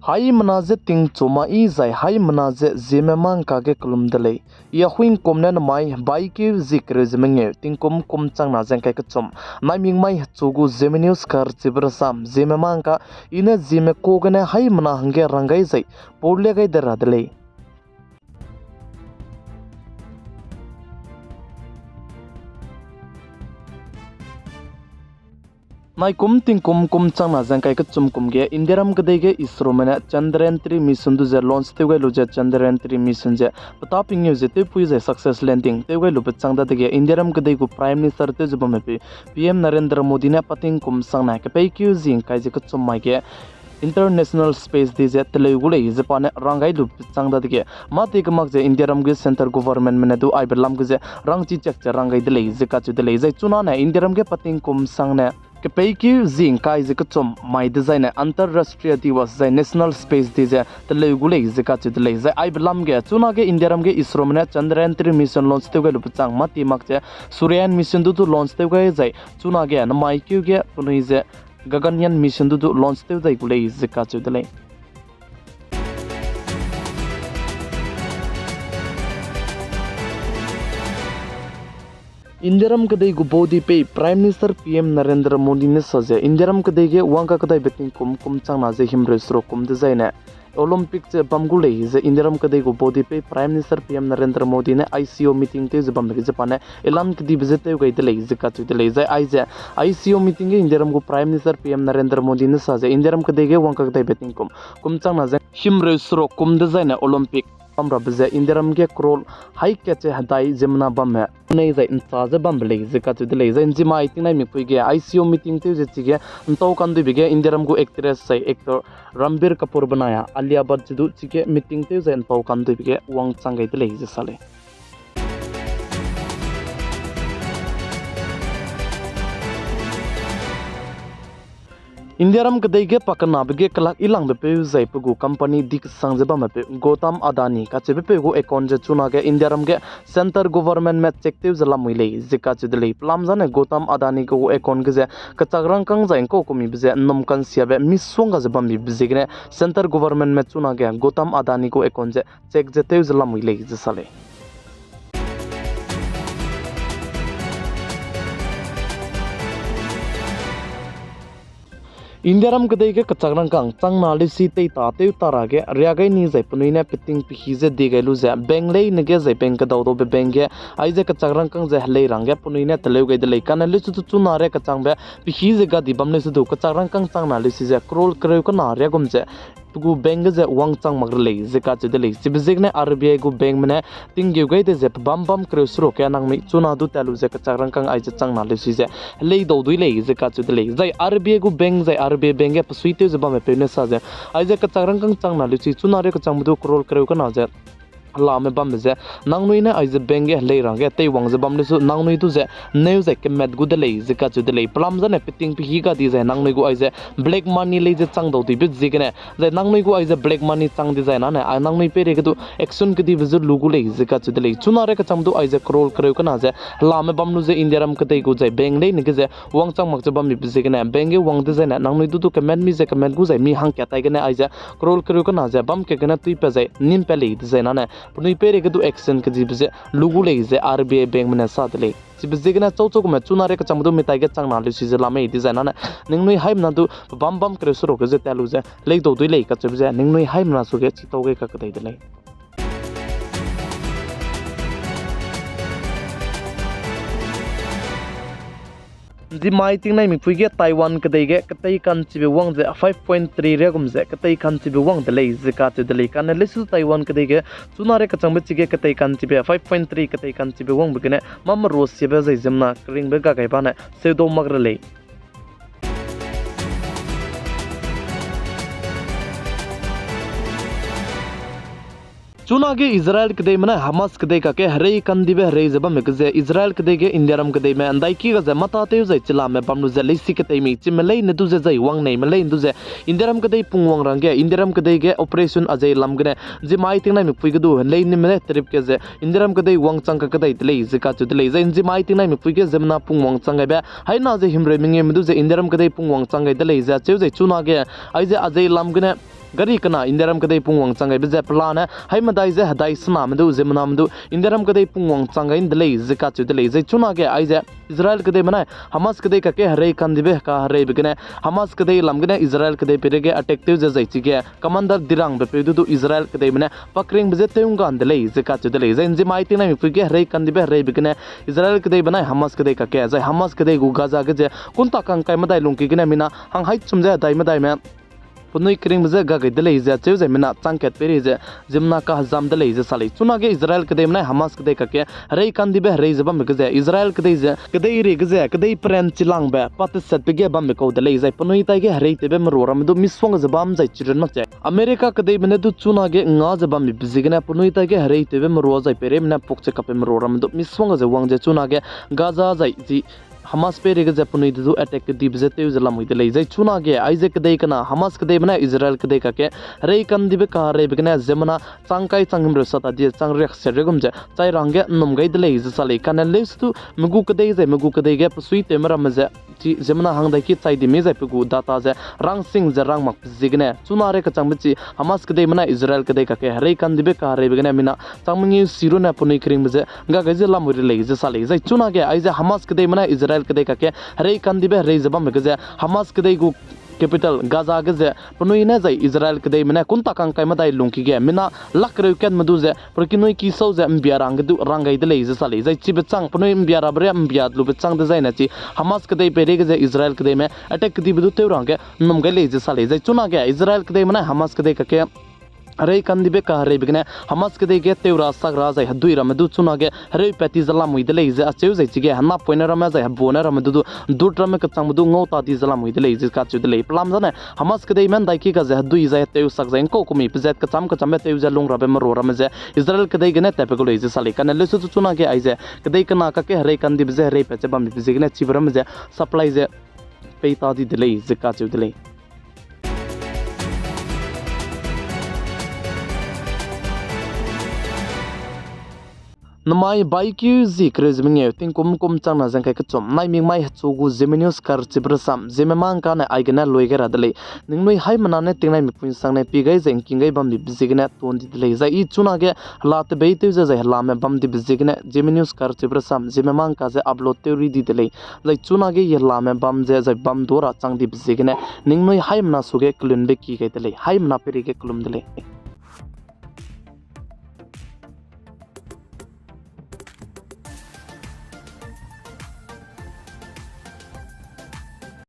Hai manaze ting choma I zai hai manaze Zeme mang ka ge klum dele ya huing komnen mai bai ki zikre zmenge ting kom chang na jang kai ka chom nai ming mai chugu Zeme news kar chibra sam Zeme mang ka ina Zeme ko gane hai mana hange rangai zai porle gai dara dele Nai kum ting kum chang na jang kai ka chum kum ge indiaram ka ge isro mena Chandrayaan 3 mission du je launch te gai lu je Chandrayaan 3 mission je pataping ye te pui je success landing te gai lu chang da ge indiaram ka ku prime minister te jubam pe PM Narendra Modi ne pating kum sang na ka pe kyu jing kai je ka chum mai ge international space de je tele gule japan rangai lu chang da ge ma te mak je indiaram ge center government mena du ai belam ge je rang chi chak rangai de le je ka chu de le je chuna na indiaram ge pating kum sang na ke peiki zing kai je kachom mai design antarrashtriya divas zai national space de je tele gule je ka chu de le je ai belam ge chuna ge indiaram ge isro mena Chandrayaan 3 mission launch te ge lu chang ma ti mak je suryan mission du launch te ge zai chuna ge na mai kyu ge punoi je Gaganyaan mission du launch te dai gule je ka chu de le Indiaram kadai gu bodi pe Prime Minister PM Narendra Modi ne saje Indiaram kadai ge wangka kadai beting kum chang na je himre sro kum design ne Olympic je bamgule je Indiaram kadai gu bodi pe Prime Minister PM Narendra Modi ne ICO meeting te je bamge Japan ne elan kdi bizete gai de le je ka chu de le je ai je ICO meeting ge Indiaram gu Prime Minister PM Narendra Modi ne saje Indiaram kadai ge wangka kadai beting kum chang na je himre sro kum design ne Olympic Amra bize indiaram ge krol hai keche hadai jemna bam hai nei zai incha je bam le je ka chu de le zai jima iting nai mi pui ge ICO meeting te je chi ge nto kan du bige indiaram gu actress sai actor Ranbir Kapoor banaya Alia Bhatt du chi ge meeting te je nto kan du bige wang changai de le je sale Indiaram kadai ge pakana bege kalak ilang be pe zai pugu company dik sangjaba ma pe Gautam Adani ka che pe go account je chuna ge Indiaram ge center government me chekte zala muile zika chidle plam jane Gautam Adani go account ge ka chagrang kang jain ko komi bje nom kan sia be misonga je bam bi bje ge center government me chuna ge Gautam Adani go account je check je te zala muile je sale Indiaram kadai ge kachagrang kang chang na li si tei ta te tara ge ria gai ni zai punui na piting pi hi je de gai lu za beng lei ne ge zai beng ka daw do be beng ge ai je kachagrang kang je lei rang ge punui na tele gai de lei kan li chu chu na re kachang be pi hi je ga di bam le su du kachagrang kang chang na li si je krol kreu ka na re gum je tugu beng je wang chang mag le je ka che de le si bizig ne RBI gu beng mene ting ge gai de je bam kreu sro ke nang mi chuna du talu je kachagrang kang ai je chang na li si je lei do dui le je ka che de le zai RBI gu beng zai RBI beng ge psuite je bam pe ne sa je ai je kachagrang kang chang na li si chuna re ka chang du krol kreu ka na je la me bam je nangnui na ai je benge le rang ge tei wang je bam le su nangnui tu je neu je ke met gu de le je ka chu de le plam je ne piting pi hi ga di je nangnui gu ai je black money le je chang do ti bi je ge ne je nangnui gu ai je black money chang di je na ne ai nangnui pe re ge du action ke di bi lu gu le je ka chu de le chuna re ka cham du ai je krol kreu ka na je la me bam nu je indiaram ke tei gu je beng le ne ge je wang chang mak je bam bi je ge ne benge wang de je ne nangnui du ke men mi je ke men gu je mi hang kya tai ge ne ai je krol kreu ka na je bam ke ge na tui pe je nim pe le je na ne punui pe re ge du action ke ji bje lugu le je RBI bank mena sa de si bje ge na chau chau me chuna re ka cham du mi tai ge chang na lu si je la me design na ning nui haim na du bam kre suro ge je ta lu je le do du le ka che bje ning nui haim na su ge chi to ge ka dai de le di mai ting nai mi phui ge Taiwan kadai ge katai kan chi be wang je 5.3 re gum je katai kan chi be wang de le je ka che de le kan le su Taiwan kadai ge chuna re ka chang be chi ge katai kan chi be 5.3 katai kan chi be wang be ge ne mam ro se be zai jemna kring be ga gai ba ne se do mag re le chuna ge Israel kadai mana Hamas kadai ka ke hare kan dibe hare jaba me ge Israel kadai ge Indiaram kadai me andai ki ga mata te zai chila me pamnu ze leisi kadai mi chimlei ne du ze zai wang nei melei du ze Indiaram kadai pungwang rang ge Indiaram kadai ge operation ajai lam ge ji mai ting nai mi pui ge du lei ni me trip ke ze Indiaram kadai wang chang ka kadai lei ze ka chu lei ze ji mai ting nai mi pui ge zemna pungwang chang ge ba hai na ze himre minge me du ze Indiaram kadai pungwang chang ge lei ze cheu ze chuna ge ai ze ajai lam ge gari kana inderam kadai pungwang changai be plana hai madai je hadai sna madu zemna madu inderam kadai pungwang changai indlei zika chu delei zai chuna ge ai je Israel kadai mana Hamas kadai ka ke hare kan dibe ka hare bigene Hamas kadai lamgene Israel kadai perege attack te je zai chige commander dirang be pedu du Israel kadai mana pakring be teung gan delei zika chu delei zai inji mai tina mi fuge hare kan dibe hare bigene Israel kadai bana Hamas kadai ka ke zai Hamas kadai gu gaza ge je kunta kang kai madai lungki gene mina hang hai chumje dai madai me punoi kring bze ga gaidele iza cheuze mina changket peri je jimna ka hazam dele iza sali chuna ge Israel kede mna Hamas kede ka ke rei kan dibe rei zaba me ge Israel kede je kede ri ge kede pren chilang be pat set pe ge bam be ko dele iza punoi tai ge rei tebe mroram du miswang zabam zai chiren mak che America kede mne du chuna ge nga zabam mi bizigna punoi tai ge rei tebe mro zai pere mna pokche ka pe mroram du miswang za wang je chuna ge gaza zai ji Hamas peri ge punoi du attack di bze te uzala moi dele zai chuna ge Isaac kede kana Hamas kede mna Israel kede ka ke rei kan dibe ka rei bigna zemna changkai changim ro sata di changrek sergum je chai range num gai dele iz sali kana lestu mugu kede ge pusui te mara maze ji zemna hang dai ki chai di me zai pugu data je rang sing je rang mak zigne chuna re ka changbi Hamas kede mna Israel kede ka ke rei kan dibe ka rei bigna mina changmingi siro na punoi kring bze ga ga je la moi le iz sali zai chuna ge ai je Hamas kede mna Israel kede ka ke rei kan dibe rei zabam ge je Hamas kede gu capital gaza ge je punoi na zai Israel kede mna kunta kang kai madai lungki ge mina lakre ken madu je porkinoi ki so je mbiarang du rangai de le sali zai chi bechang punoi mbiara bre mbiat lu bechang de zai na chi Hamas kede pere ge je Israel kede me attack di bu te rang ge num ge le sali zai chuna ge Israel kede mna Hamas kede ka ke rei kan dibe ka rei bigna Hamas kede ge teura sagra zai hadui ram du chuna ge rei peti zala moi de le ze acheu zai chige hanna poiner ram zai bona ram du dut ram ka chang du ngau ta di zala moi de le ze ka chu de le plam zane Hamas kede men dai ki ka ze hadui zai teu sak zai ko kumi pzet ka cham teu ze long rabe maro ram ze Israel kede ge ne te pe ko le ze sali kan le su chuna ge ai ze kede kana ka ke rei kan dibe ze rei pe che bam bi ze ge ne chibram ze supply ze pe ta di de le ze ka chu de le namai baikyu zikre zminge ting kum changna jang kai kachom nai ming mai chugu Zeme kar chibrasam Zeme mang ka na aigena loigera dale ningnoi hai manane tingnai mi pun sangne pigai jeng kingai bam bi bizigna ton di dale za I chuna ge lat beite za la me bam di bizigna Zeme kar chibrasam Zeme mang ka ze upload theory di dale za chuna ge ye la me bam je za bam dora chang di bizigna ningnoi hai mana suge klun be ki kai dale hai mana peri ge klum dale